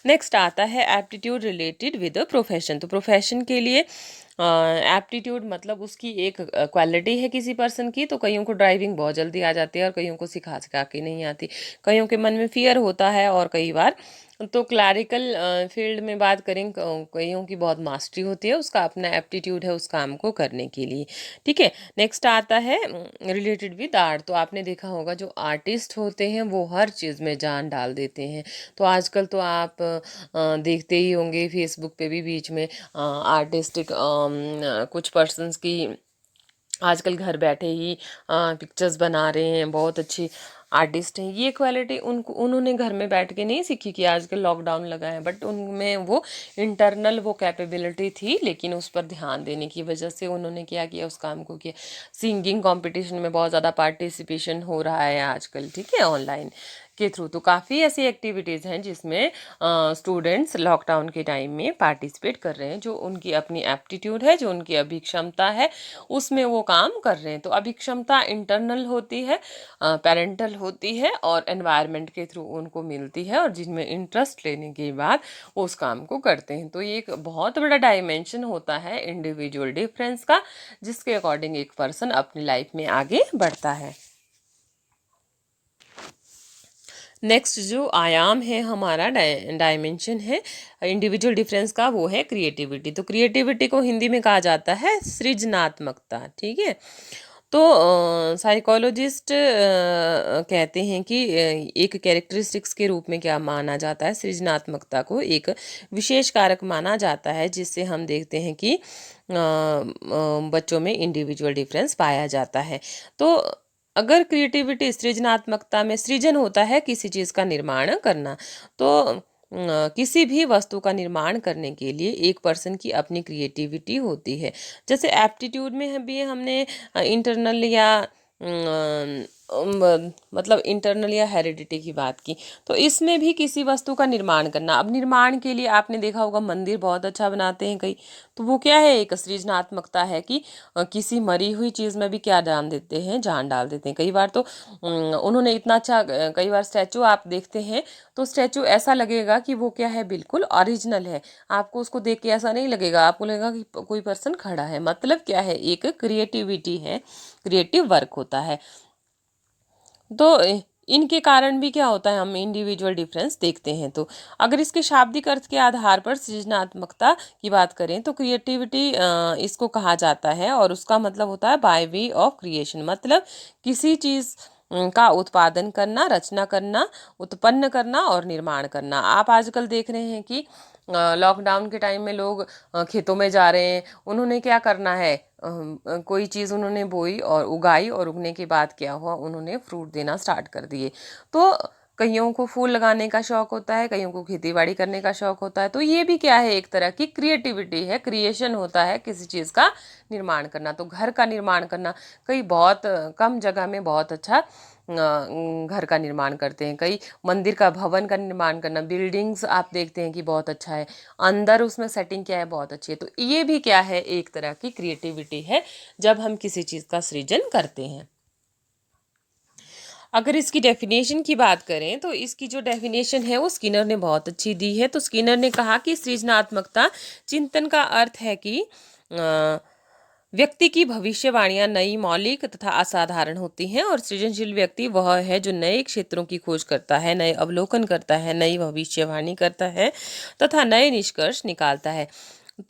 A: नेक्स्ट आता है एप्टीट्यूड रिलेटेड विद प्रोफेशन। तो प्रोफेशन के लिए एप्टीट्यूड मतलब उसकी एक क्वालिटी है किसी पर्सन की। तो कईयों को ड्राइविंग बहुत जल्दी आ जाती है और कईयों को सिखा सिखा के नहीं आती। कईयों के मन में फियर होता है और कई बार तो क्लैरिकल फील्ड में बात करें, कईयों की बहुत मास्टरी होती है, उसका अपना एप्टीट्यूड है उस काम को करने के लिए। ठीक है, नेक्स्ट आता है रिलेटेड विद आर्ट। तो आपने देखा होगा जो आर्टिस्ट होते हैं वो हर चीज़ में जान डाल देते हैं। तो आजकल तो आप देखते ही होंगे फेसबुक पे भी बीच में आर्टिस्टिक कुछ पर्सन्स की आजकल घर बैठे ही पिक्चर्स बना रहे हैं, बहुत अच्छी आर्टिस्ट हैं। ये क्वालिटी उनको उन्होंने घर में बैठ के नहीं सीखी कि आजकल लॉकडाउन लगा है, बट उनमें वो इंटरनल वो कैपेबिलिटी थी, लेकिन उस पर ध्यान देने की वजह से उन्होंने क्या किया, उस काम को किया। सिंगिंग कंपटीशन में बहुत ज़्यादा पार्टिसिपेशन हो रहा है आजकल, ठीक है, ऑनलाइन के थ्रू। तो काफ़ी ऐसी एक्टिविटीज़ हैं जिसमें स्टूडेंट्स लॉकडाउन के टाइम में पार्टिसिपेट कर रहे हैं, जो उनकी अपनी एप्टीट्यूड है, जो उनकी अभिक्षमता है, उसमें वो काम कर रहे हैं। तो अभिक्षमता इंटरनल होती है, पेरेंटल होती है, और एनवायरनमेंट के थ्रू उनको मिलती है, और जिनमें इंटरेस्ट लेने के बाद वो उस काम को करते हैं। तो ये एक बहुत बड़ा डायमेंशन होता है इंडिविजुअल डिफरेंस का, जिसके अकॉर्डिंग एक पर्सन अपनी लाइफ में आगे बढ़ता है। नेक्स्ट जो आयाम है हमारा, डायमेंशन है इंडिविजुअल डिफरेंस का, वो है क्रिएटिविटी। तो क्रिएटिविटी को हिंदी में कहा जाता है सृजनात्मकता। ठीक है, तो साइकोलॉजिस्ट कहते हैं कि एक कैरेक्टरिस्टिक्स के रूप में क्या माना जाता है, सृजनात्मकता को एक विशेष कारक माना जाता है, जिससे हम देखते हैं कि बच्चों में इंडिविजुअल डिफरेंस पाया जाता है। तो अगर क्रिएटिविटी सृजनात्मकता में सृजन होता है किसी चीज़ का निर्माण करना, तो किसी भी वस्तु का निर्माण करने के लिए एक पर्सन की अपनी क्रिएटिविटी होती है। जैसे एप्टीट्यूड में भी हमने इंटरनल या मतलब इंटरनल या हेरिडिटी की बात की, तो इसमें भी किसी वस्तु का निर्माण करना। अब निर्माण के लिए आपने देखा होगा मंदिर बहुत अच्छा बनाते हैं कई, तो वो क्या है, एक सृजनात्मकता है कि किसी मरी हुई चीज़ में भी क्या डाल देते हैं, जान डाल देते हैं। कई बार तो उन्होंने इतना अच्छा, कई बार स्टैचू आप देखते हैं तो स्टैचू ऐसा लगेगा कि वो क्या है, बिल्कुल ओरिजिनल है। आपको उसको देख के ऐसा नहीं लगेगा, आपको लगेगा कि कोई पर्सन खड़ा है। मतलब क्या है, एक क्रिएटिविटी है, क्रिएटिव वर्क होता है। तो इनके कारण भी क्या होता है, हम इंडिविजुअल डिफरेंस देखते हैं। तो अगर इसके शाब्दिक अर्थ के आधार पर सृजनात्मकता की बात करें तो क्रिएटिविटी इसको कहा जाता है, और उसका मतलब होता है बाय वे ऑफ क्रिएशन। मतलब किसी चीज़ का उत्पादन करना, रचना करना, उत्पन्न करना और निर्माण करना। आप आजकल देख रहे हैं कि लॉकडाउन के टाइम में लोग खेतों में जा रहे हैं, उन्होंने क्या करना है, कोई चीज़ उन्होंने बोई और उगाई, और उगने के बाद क्या हुआ, उन्होंने फ्रूट देना स्टार्ट कर दिए। तो कईयों को फूल लगाने का शौक होता है, कईयों को खेती बाड़ी करने का शौक होता है। तो ये भी क्या है, एक तरह की क्रिएटिविटी है, क्रिएशन होता है किसी चीज़ का निर्माण करना। तो घर का निर्माण करना, कई बहुत कम जगह में बहुत अच्छा घर का निर्माण करते हैं। कई मंदिर का, भवन का निर्माण करना, बिल्डिंग्स आप देखते हैं कि बहुत अच्छा है, अंदर उसमें सेटिंग क्या है, बहुत अच्छी है। तो ये भी क्या है, एक तरह की क्रिएटिविटी है जब हम किसी चीज़ का सृजन करते हैं। अगर इसकी डेफिनेशन की बात करें तो इसकी जो डेफिनेशन है वो स्किनर ने बहुत अच्छी दी है। तो स्किनर ने कहा कि सृजनात्मकता चिंतन का अर्थ है कि व्यक्ति की भविष्यवाणियां नई, मौलिक तथा असाधारण होती हैं, और सृजनशील व्यक्ति वह है जो नए क्षेत्रों की खोज करता है, नए अवलोकन करता है, नई भविष्यवाणी करता है तथा नए निष्कर्ष निकालता है।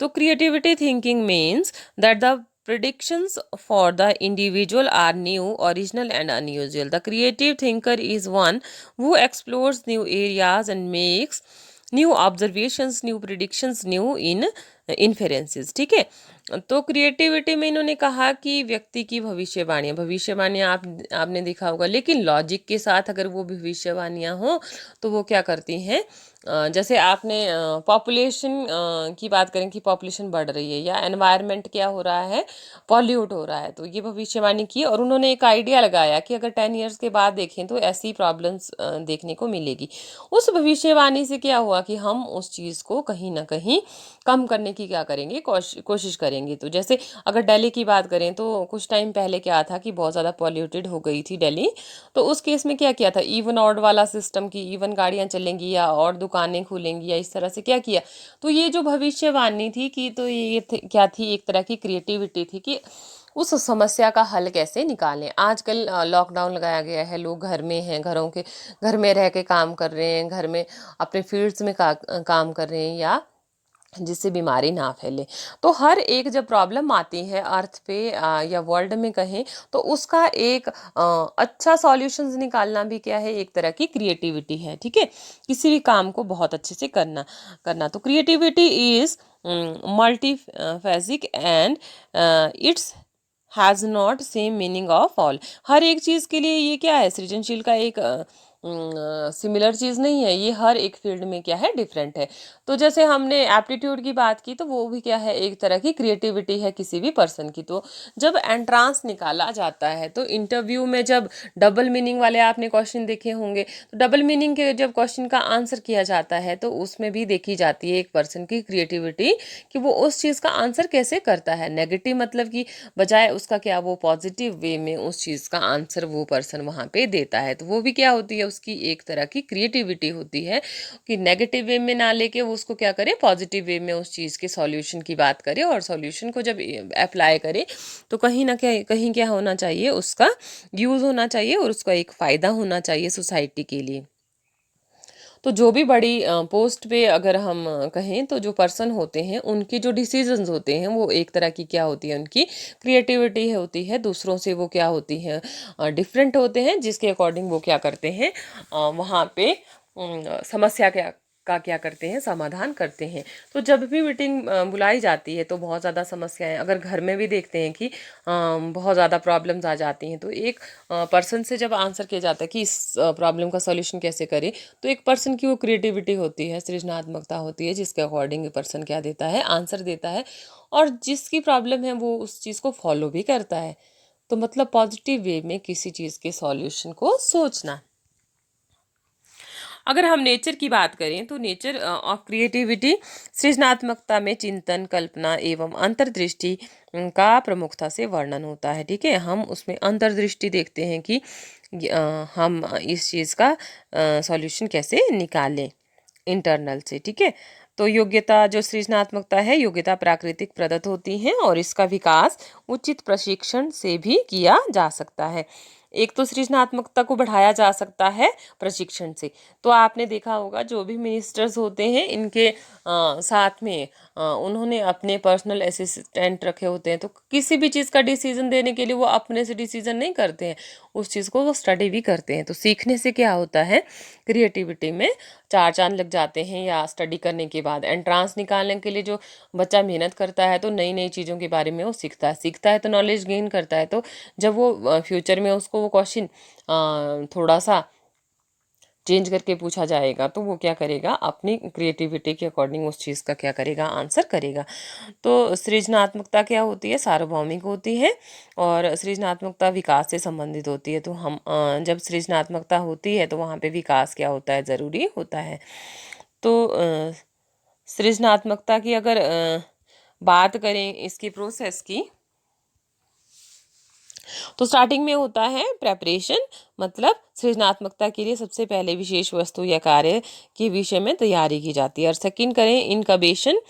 A: तो creativity thinking means that the predictions for the individual are new, original and unusual. The creative thinker is one who explores new areas and makes new observations, new predictions, new in inferences. ठीक है, तो creativity में इन्होंने कहा कि व्यक्ति की भविष्यवाणियाँ, भविष्यवाणियाँ आपने देखा होगा, लेकिन लॉजिक के साथ अगर वो भविष्यवाणियाँ हों तो वो क्या करती हैं, जैसे आपने पॉपुलेशन की बात करें कि पॉपुलेशन बढ़ रही है, या एनवायरनमेंट क्या हो रहा है, पॉल्यूट हो रहा है, तो ये भविष्यवाणी की, और उन्होंने एक आइडिया लगाया कि अगर 10 ईयर्स के बाद देखें तो ऐसी प्रॉब्लम्स देखने को मिलेगी। उस भविष्यवाणी से क्या हुआ कि हम उस चीज़ को कहीं ना कहीं कम करने की क्या करेंगे, कोशिश करेंगे। तो जैसे अगर दिल्ली की बात करें तो कुछ टाइम पहले क्या था कि बहुत ज़्यादा पॉल्यूटेड हो गई थी दिल्ली। तो उस केस में क्या किया था, इवन ऑड वाला सिस्टम की इवन गाड़ियाँ चलेंगी या और दुकानें खुलेंगी या इस तरह से क्या किया। तो ये जो भविष्यवाणी थी कि तो ये क्या थी, एक तरह की क्रिएटिविटी थी कि उस समस्या का हल कैसे निकालें। आजकल लॉकडाउन लगाया गया है, लोग घर में हैं, घर में रह के काम कर रहे हैं, घर में अपने फील्ड्स में काम कर रहे हैं, या जिससे बीमारी ना फैले। तो हर एक जब प्रॉब्लम आती है अर्थ पे या वर्ल्ड में कहें, तो उसका एक अच्छा सॉल्यूशंस निकालना भी क्या है, एक तरह की क्रिएटिविटी है। ठीक है, किसी भी काम को बहुत अच्छे से करना करना तो creativity is multi phasic and it's has not same meaning of all. हर एक चीज़ के लिए ये क्या है, सृजनशील का एक सिमिलर चीज़ नहीं है, ये हर एक फील्ड में क्या है, डिफरेंट है। तो जैसे हमने एप्टीट्यूड की बात की, तो वो भी क्या है, एक तरह की क्रिएटिविटी है किसी भी पर्सन की। तो जब एंट्रांस निकाला जाता है, तो इंटरव्यू में जब डबल मीनिंग वाले आपने क्वेश्चन देखे होंगे, तो डबल मीनिंग के जब क्वेश्चन का आंसर किया जाता है, तो उसमें भी देखी जाती है एक पर्सन की क्रिएटिविटी कि वो उस चीज़ का आंसर कैसे करता है। नेगेटिव मतलब कि बजाय उसका क्या, वो पॉजिटिव वे में उस चीज़ का आंसर वो पर्सन वहाँ पे देता है। तो वो भी क्या होती है, उसकी एक तरह की क्रिएटिविटी होती है कि नेगेटिव वे में ना लेके वो उसको क्या करे, पॉजिटिव वे में उस चीज़ के सॉल्यूशन की बात करे, और सॉल्यूशन को जब अप्लाई करे तो कहीं ना कहीं क्या होना चाहिए, उसका यूज़ होना चाहिए और उसका एक फ़ायदा होना चाहिए सोसाइटी के लिए। तो जो भी बड़ी पोस्ट पे अगर हम कहें, तो जो पर्सन होते हैं उनकी जो डिसीजंस होते हैं वो एक तरह की क्या होती है, उनकी क्रिएटिविटी है होती है, दूसरों से वो क्या होती है, डिफरेंट होते हैं, जिसके अकॉर्डिंग वो क्या करते हैं, वहाँ पे समस्या का क्या करते हैं, समाधान करते हैं। तो जब भी मीटिंग बुलाई जाती है, तो बहुत ज़्यादा समस्याएं, अगर घर में भी देखते हैं कि बहुत ज़्यादा प्रॉब्लम्स आ जाती हैं, तो एक पर्सन से जब आंसर किया जाता है कि इस प्रॉब्लम का सॉल्यूशन कैसे करें, तो एक पर्सन की वो क्रिएटिविटी होती है, सृजनात्मकता होती है, जिसके अकॉर्डिंग पर्सन क्या देता है, आंसर देता है, और जिसकी प्रॉब्लम है वो उस चीज़ को फॉलो भी करता है। तो मतलब पॉजिटिव वे में किसी चीज़ के सॉल्यूशन को सोचना। अगर हम नेचर की बात करें, तो नेचर ऑफ क्रिएटिविटी सृजनात्मकता में चिंतन, कल्पना एवं अंतर्दृष्टि का प्रमुखता से वर्णन होता है। ठीक है, हम उसमें अंतर्दृष्टि देखते हैं कि हम इस चीज़ का सॉल्यूशन कैसे निकालें इंटरनल से। ठीक है, तो योग्यता, जो सृजनात्मकता है, योग्यता प्राकृतिक प्रदत्त होती हैं और इसका विकास उचित प्रशिक्षण से भी किया जा सकता है। एक तो सृजनात्मकता को बढ़ाया जा सकता है प्रशिक्षण से। तो आपने देखा होगा जो भी मिनिस्टर्स होते हैं, इनके साथ में उन्होंने अपने पर्सनल असिस्टेंट रखे होते हैं। तो किसी भी चीज़ का डिसीजन देने के लिए वो अपने से डिसीजन नहीं करते हैं, उस चीज़ को वो स्टडी भी करते हैं। तो सीखने से क्या होता है, क्रिएटिविटी में चार चांद लग जाते हैं। या स्टडी करने के बाद एंट्रांस निकालने के लिए जो बच्चा मेहनत करता है, तो नई नई चीज़ों के बारे में वो सीखता है तो नॉलेज गेन करता है। तो जब वो फ्यूचर में उसको वो क्वेश्चन थोड़ा सा चेंज करके पूछा जाएगा, तो वो क्या करेगा, अपनी क्रिएटिविटी के अकॉर्डिंग उस चीज़ का क्या करेगा, आंसर करेगा। तो सृजनात्मकता क्या होती है, सार्वभौमिक होती है, और सृजनात्मकता विकास से संबंधित होती है। तो हम जब सृजनात्मकता होती है, तो वहाँ पे विकास क्या होता है, ज़रूरी होता है। तो सृजनात्मकता की अगर बात करें इसकी प्रोसेस की, तो स्टार्टिंग में होता है प्रेपरेशन, मतलब सृजनात्मकता के लिए सबसे पहले विशेष वस्तु या कार्य के विषय में तैयारी की जाती है। और सेकंड करें इनकमेशन,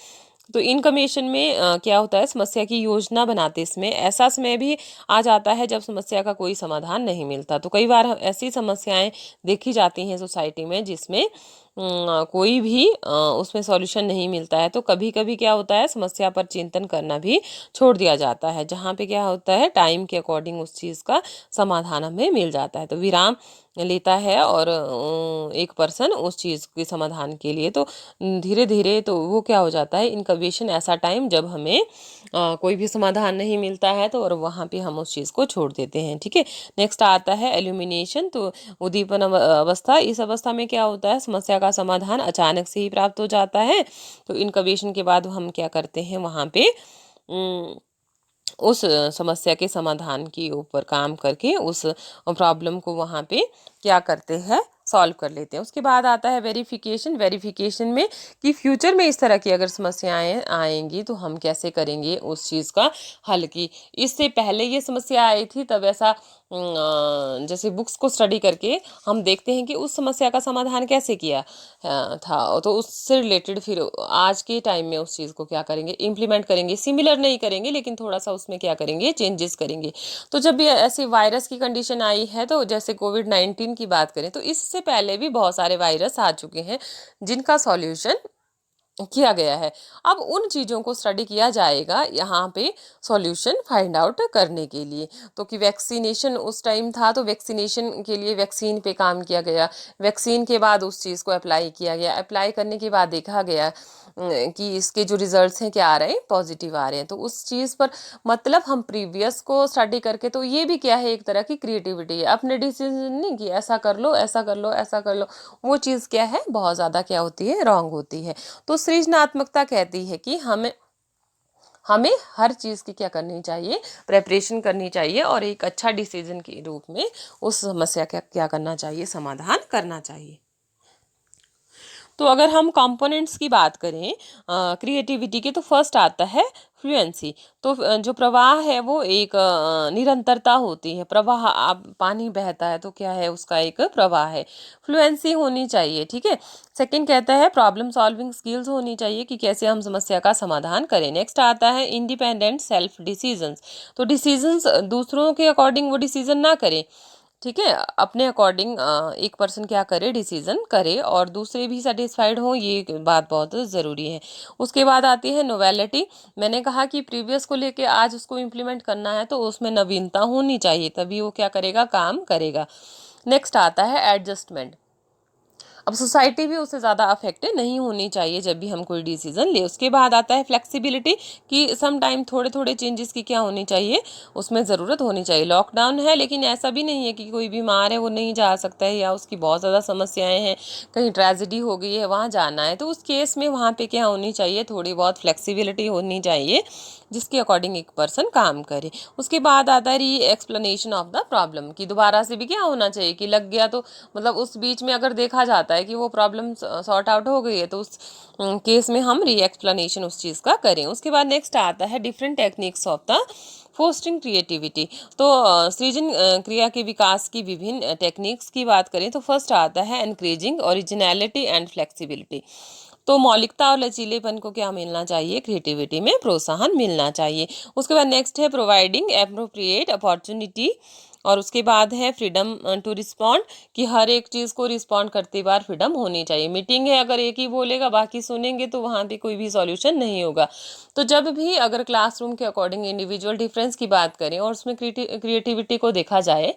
A: तो इनकमेशन में क्या होता है, समस्या की योजना बनाते, इसमें ऐसा समय भी आ जाता है जब समस्या का कोई समाधान नहीं मिलता। तो कई बार ऐसी समस्याएं देखी जाती हैं सोसाइटी में जिसमें कोई भी उसमें सॉल्यूशन नहीं मिलता है। तो कभी कभी क्या होता है, समस्या पर चिंतन करना भी छोड़ दिया जाता है, जहाँ पे क्या होता है, टाइम के अकॉर्डिंग उस चीज़ का समाधान हमें मिल जाता है। तो विराम लेता है और एक पर्सन उस चीज़ के समाधान के लिए, तो धीरे धीरे तो वो क्या हो जाता है, इनकबेशन, ऐसा टाइम जब हमें कोई भी समाधान नहीं मिलता है, तो और वहाँ पे हम उस चीज़ को छोड़ देते हैं। ठीक है, नेक्स्ट आता है एल्यूमिनेशन, तो उद्दीपन अवस्था। इस अवस्था में क्या होता है, समस्या का समाधान अचानक से ही प्राप्त हो जाता है। तो इनकबेशन के बाद हम क्या करते हैं, वहाँ पे उस समस्या के समाधान के ऊपर काम करके उस प्रॉब्लम को वहाँ पे क्या करते हैं, सॉल्व कर लेते हैं। उसके बाद आता है वेरिफिकेशन। वेरिफिकेशन में कि फ्यूचर में इस तरह की अगर समस्याएं आएंगी तो हम कैसे करेंगे उस चीज़ का हल। की इससे पहले ये समस्या आई थी तब ऐसा जैसे बुक्स को स्टडी करके हम देखते हैं कि उस समस्या का समाधान कैसे किया था, तो उससे रिलेटेड फिर आज के टाइम में उस चीज़ को क्या करेंगे, इम्प्लीमेंट करेंगे। सिमिलर नहीं करेंगे लेकिन थोड़ा सा उसमें क्या करेंगे, चेंजेस करेंगे। तो जब भी ऐसी वायरस की कंडीशन आई है, तो जैसे कोविड-19 की बात करें तो इससे पहले भी बहुत सारे वायरस आ चुके हैं जिनका सॉल्यूशन किया गया है। अब उन चीज़ों को स्टडी किया जाएगा यहाँ पे सॉल्यूशन फाइंड आउट करने के लिए। तो कि वैक्सीनेशन उस टाइम था तो वैक्सीनेशन के लिए वैक्सीन पे काम किया गया। वैक्सीन के बाद उस चीज़ को अप्लाई किया गया। अप्लाई करने के बाद देखा गया कि इसके जो रिजल्ट्स हैं क्या आ रहे हैं, पॉजिटिव आ रहे हैं। तो उस चीज़ पर मतलब हम प्रीवियस को स्टडी करके, तो ये भी क्या है, एक तरह की क्रिएटिविटी है। अपने डिसीजन नहीं कि ऐसा कर लो, ऐसा कर लो, ऐसा कर लो, वो चीज़ क्या है, बहुत ज़्यादा क्या होती है, रॉन्ग होती है। तो सृजनात्मकता कहती है कि हमें हमें हर चीज़ की क्या करनी चाहिए, प्रेपरेशन करनी चाहिए और एक अच्छा डिसीजन के रूप में उस समस्या का क्या करना चाहिए, समाधान करना चाहिए। तो अगर हम कंपोनेंट्स की बात करें क्रिएटिविटी के, तो फर्स्ट आता है फ्लुएंसी। तो जो प्रवाह है वो एक निरंतरता होती है। प्रवाह, आप पानी बहता है तो क्या है, उसका एक प्रवाह है। फ्लुएंसी होनी चाहिए, ठीक है। सेकंड कहता है प्रॉब्लम सॉल्विंग स्किल्स होनी चाहिए कि कैसे हम समस्या का समाधान करें। नेक्स्ट आता है इंडिपेंडेंट सेल्फ डिसीजंस। तो डिसीजंस दूसरों के अकॉर्डिंग वो डिसीजन ना करें, ठीक है। अपने अकॉर्डिंग एक पर्सन क्या करे, डिसीजन करे और दूसरे भी सेटिस्फाइड हो, ये बात बहुत ज़रूरी है। उसके बाद आती है नोवेलिटी। मैंने कहा कि प्रीवियस को लेके आज उसको इम्प्लीमेंट करना है तो उसमें नवीनता होनी चाहिए, तभी वो क्या करेगा, काम करेगा। नेक्स्ट आता है एडजस्टमेंट। अब सोसाइटी भी उससे ज़्यादा अफेक्ट नहीं होनी चाहिए जब भी हम कोई डिसीजन ले। उसके बाद आता है फ्लेक्सिबिलिटी कि सम टाइम थोड़े थोड़े चेंजेस की क्या होनी चाहिए, उसमें ज़रूरत होनी चाहिए। लॉकडाउन है लेकिन ऐसा भी नहीं है कि कोई बीमार है वो नहीं जा सकता है, या उसकी बहुत ज़्यादा समस्याएं हैं, कहीं ट्रेजिडी हो गई है वहाँ जाना है, तो उस केस में वहाँ पे क्या होनी चाहिए, थोड़ी बहुत फ्लेक्सिबिलिटी होनी चाहिए जिसके अकॉर्डिंग एक पर्सन काम करे। उसके बाद आता है री एक्सप्लेनेशन ऑफ द प्रॉब्लम कि दोबारा से भी क्या होना चाहिए कि लग गया तो मतलब उस बीच में अगर देखा जाता है कि वो प्रॉब्लम सॉर्ट आउट हो गई है तो उस केस में हम री एक्सप्लेनेशन उस चीज़ का करें। उसके बाद नेक्स्ट आता है different techniques of the fostering creativity. तो सृजन क्रिया के विकास की विभिन्न टेक्निक्स की बात करें तो फर्स्ट आता है एनकरेजिंग ओरिजिनलिटी एंड फ्लेक्सिबिलिटी। तो मौलिकता और लचीलेपन को क्या मिलना चाहिए, क्रिएटिविटी में प्रोत्साहन मिलना चाहिए। उसके बाद नेक्स्ट है प्रोवाइडिंग एप्रोप्रिएट अपॉर्चुनिटी। और उसके बाद है फ्रीडम टू रिस्पॉन्ड कि हर एक चीज़ को रिस्पॉन्ड करते बार फ्रीडम होनी चाहिए। मीटिंग है, अगर एक ही बोलेगा बाकी सुनेंगे तो वहाँ पे कोई भी सॉल्यूशन नहीं होगा। तो जब भी अगर क्लासरूम के अकॉर्डिंग इंडिविजुअल डिफरेंस की बात करें और उसमें क्रिएटिविटी को देखा जाए,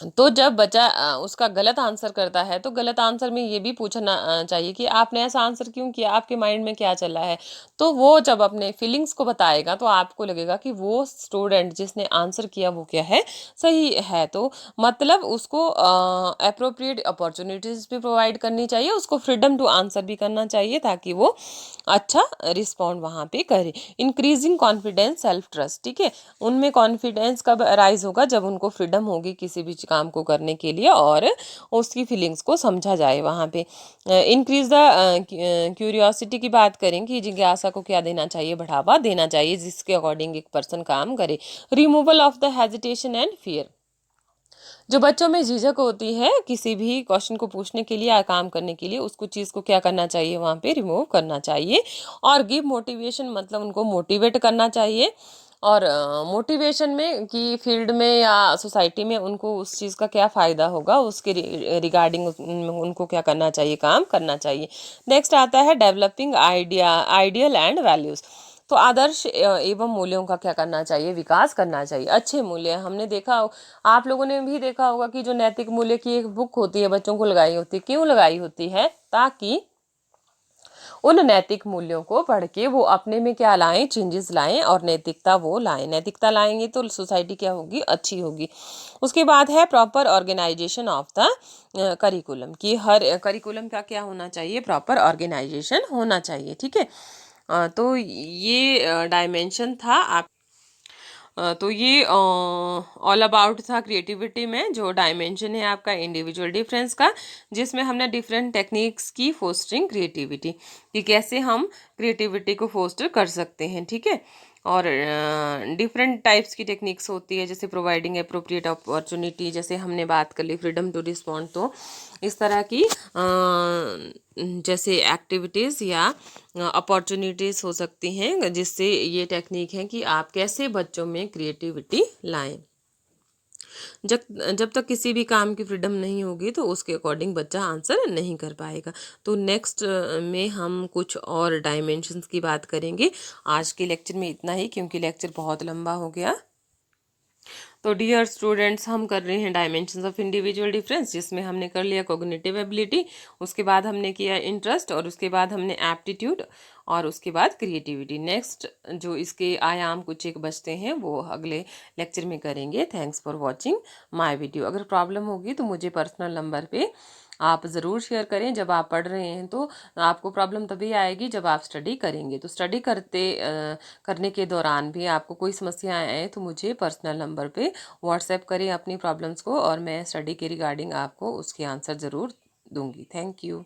A: तो जब बच्चा उसका गलत आंसर करता है तो गलत आंसर में ये भी पूछना चाहिए कि आपने ऐसा आंसर क्यों किया, आपके माइंड में क्या चला है। तो वो जब अपने फीलिंग्स को बताएगा तो आपको लगेगा कि वो स्टूडेंट जिसने आंसर किया वो क्या है, सही है। तो मतलब उसको अप्रोप्रिएट अपॉर्चुनिटीज भी प्रोवाइड करनी चाहिए, उसको फ्रीडम टू आंसर भी करना चाहिए ताकि वो अच्छा रिस्पॉन्ड वहाँ पे करे। इंक्रीजिंग कॉन्फिडेंस सेल्फ ट्रस्ट, ठीक है। उनमें कॉन्फिडेंस कब अराइज होगा, जब उनको फ्रीडम होगी किसी भी काम को करने के लिए और उसकी फीलिंग्स को समझा जाए वहाँ पे। इंक्रीज द क्यूरियोसिटी की बात करें कि जिज्ञासा को क्या देना चाहिए, बढ़ावा देना चाहिए जिसके अकॉर्डिंग एक पर्सन काम करे। Removal of the hesitation and fear. जो बच्चों में झिझक होती है किसी भी क्वेश्चन को पूछने के लिए या काम करने के लिए, उसको चीज़ को क्या करना चाहिए, वहाँ पे रिमूव करना चाहिए। और गिव मोटिवेशन मतलब उनको मोटिवेट करना चाहिए। और मोटिवेशन में कि फील्ड में या सोसाइटी में उनको उस चीज़ का क्या फ़ायदा होगा, उसके रिगार्डिंग उनको क्या करना चाहिए, काम करना चाहिए। नेक्स्ट आता है डेवलपिंग आइडियल एंड वैल्यूज़। तो आदर्श एवं मूल्यों का क्या करना चाहिए, विकास करना चाहिए। अच्छे मूल्य हमने देखा, आप लोगों ने भी देखा होगा कि जो नैतिक मूल्य की एक बुक होती है बच्चों को लगाई होती है, क्यों लगाई होती है, ताकि उन नैतिक मूल्यों को पढ़ के वो अपने में क्या लाएं, चेंजेस लाएं और नैतिकता वो लाएं। नैतिकता लाएंगे तो सोसाइटी क्या होगी, अच्छी होगी। उसके बाद है proper organisation of the curriculum कि हर करिकुलम का क्या होना चाहिए, प्रॉपर ऑर्गेनाइजेशन होना चाहिए, ठीक है। तो ये डायमेंशन था। आप तो ये ऑल अबाउट था क्रिएटिविटी में, जो डायमेंशन है आपका इंडिविजुअल डिफरेंस का, जिसमें हमने डिफरेंट टेक्निक्स की फोस्टरिंग क्रिएटिविटी, कि कैसे हम क्रिएटिविटी को फोस्टर कर सकते हैं, ठीक है। और डिफरेंट टाइप्स की टेक्निक्स होती है, जैसे प्रोवाइडिंग अप्रोप्रिएट अपॉर्चुनिटी, जैसे हमने बात कर ली फ्रीडम टू रिस्पॉन्ड। तो इस तरह की जैसे एक्टिविटीज़ या अपॉर्चुनिटीज़ हो सकती हैं, जिससे ये टेक्निक है कि आप कैसे बच्चों में क्रिएटिविटी लाएं। जब जब तक किसी भी काम की फ्रीडम नहीं होगी तो उसके अकॉर्डिंग बच्चा आंसर नहीं कर पाएगा। तो नेक्स्ट में हम कुछ और डायमेंशंस की बात करेंगे। आज के लेक्चर में इतना ही, क्योंकि लेक्चर बहुत लंबा हो गया। तो डियर स्टूडेंट्स, हम कर रहे हैं डायमेंशंस ऑफ इंडिविजुअल डिफरेंस, जिसमें हमने कर लिया कॉग्निटिव एबिलिटी, उसके बाद हमने किया इंटरेस्ट, और उसके बाद हमने एप्टीट्यूड, और उसके बाद क्रिएटिविटी। नेक्स्ट जो इसके आयाम कुछ एक बचते हैं वो अगले लेक्चर में करेंगे। Thanks for watching my video. अगर प्रॉब्लम होगी तो मुझे पर्सनल नंबर पे आप ज़रूर शेयर करें। जब आप पढ़ रहे हैं तो आपको प्रॉब्लम तभी आएगी जब आप स्टडी करेंगे। तो स्टडी करने के दौरान भी आपको कोई समस्या आए तो मुझे पर्सनल नंबर पे व्हाट्सएप करें अपनी प्रॉब्लम्स को, और मैं स्टडी के रिगार्डिंग आपको उसके आंसर ज़रूर दूंगी। Thank you.